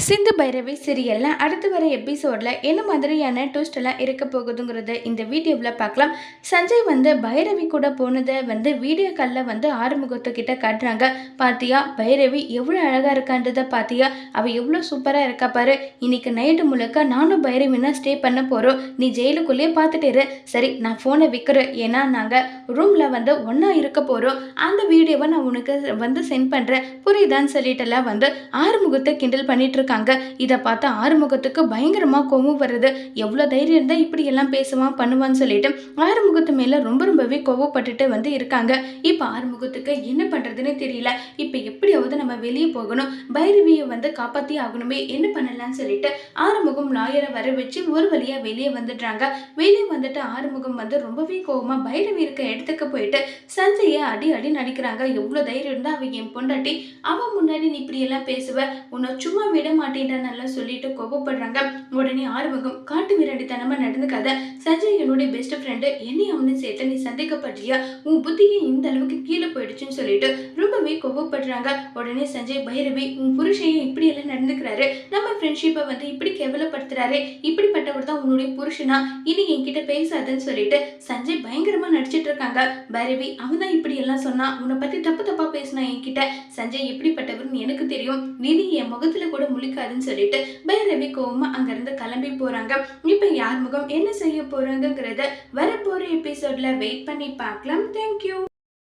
சிந்து பைரவி சீரியல்ல அடுத்து வர எபிசோட்ல என்ன மாதிரியான ட்விஸ்ட் எல்லாம் இருக்க போகுதுங்கிறத இந்த வீடியோவில் பார்க்கலாம். சஞ்சய் பைரவி கூட போனதை வீடியோ காலில் ஆறுமுகத்துக்கிட்ட காட்டுறாங்க. பாத்தியா பைரவி எவ்வளோ அழகா இருக்கான்றத பாத்தியா, அவ எவ்வளோ சூப்பராக இருக்கா பாரு. இன்னைக்கு நைட்டு முழுக்க நானும் பைரவி தான் ஸ்டே பண்ண போறோம். நீ ஜெயிலுக்குள்ளேயே பார்த்துட்டு இரு. சரி நான் ஃபோனை விற்கிறேன், ஏன்னா நாங்கள் ரூம்ல ஒன்றா இருக்க போறோம். அந்த வீடியோவை நான் உனக்கு சென்ட் பண்றேன், புரியுதான்னு சொல்லிட்டுலாம் ஆறுமுகத்தை கிண்டல் பண்ணிட்டு இருக்காங்க. இதை பார்த்தா ஆறுமுகத்துக்கு பயங்கரமா கோவம் வருது. எவ்வளவு தைரியம் இருந்தா இப்படி எல்லாம் பேசுவான் பண்ணுவான்னு சொல்லிட்டு ஆறுமுகத்து மேல ரொம்பவே கோவப்பட்டுட்டு இருக்காங்க. இப்ப ஆறுமுகத்துக்கு என்ன பண்றதுன்னு தெரியல. இப்ப எப்படியாவது நம்ம வெளியே போகணும், பைரவியை காப்பாத்தி ஆகணுமே, என்ன பண்ணலாம்னு சொல்லிட்டு ஆறுமுகம் லாயரை வர வச்சு ஒரு வழியா வெளியே வந்துடுறாங்க. வெளியே வந்துட்டு ஆறுமுகம் ரொம்பவே கோவமா பைரவி இருக்க இடத்துக்கு போயிட்டு சஞ்சய அடி அடி நடிக்கிறாங்க. எவ்வளவு தைரியம் இருந்தா அவ என் பொண்டாட்டி, அவன் முன்னாடி நீ இப்படி எல்லாம் பேசுவ, உன்னை சும்மா விட மாட்டேன்றனால சொல்லிட்டு கோபப்படுறாங்க. உடனே ஆறுமுகம் காட்டு மிராண்டித்தனமா நடந்துக்காத, சஞ்சய் என்னுடைய பெஸ்ட் ஃப்ரெண்டு, என்னை அவனு சேர்த்து நீ சந்தேகப்படுறியா, உன் புத்தியை இந்த அளவுக்கு கீழே போயிடுச்சுன்னு சொல்லிட்டு ரொம்பவே கோபப்படுறாங்க. உடனே சஞ்சய் பைரவி உன் புருஷையும் இப்படி எல்லாம் நடந்துக்கிறாரு, நம்ம ஃப்ரெண்ட்ஷிப்பை இப்படி கேவலப்படுத்துறாரு, இப்படிப்பட்டவர் தான் உன்னுடைய புருஷனா, இனி என்கிட்ட பேசாதுன்னு சொல்லிட்டு சஞ்சய் பயங்கரமா நடிச்சிட்டு இருக்காங்க. பைரவி அவன் தான் இப்படி எல்லாம் சொன்னா, உன்னை பத்தி தப்பு தப்பா பேசினா என்கிட்ட, சஞ்சய் எப்படிப்பட்டவர்னு எனக்கு தெரியும், நீ என் முகத்துல கூட முழிக்காதுன்னு சொல்லிட்டு பைரவி கோவமா அங்கிருந்து கிளம்பி போறாங்க. இப்ப யார் முகம் என்ன செய்ய போறாங்கிறத வரப்போற எபிசோட்ல வெயிட் பண்ணி பார்க்கலாம். தேங்க்யூ.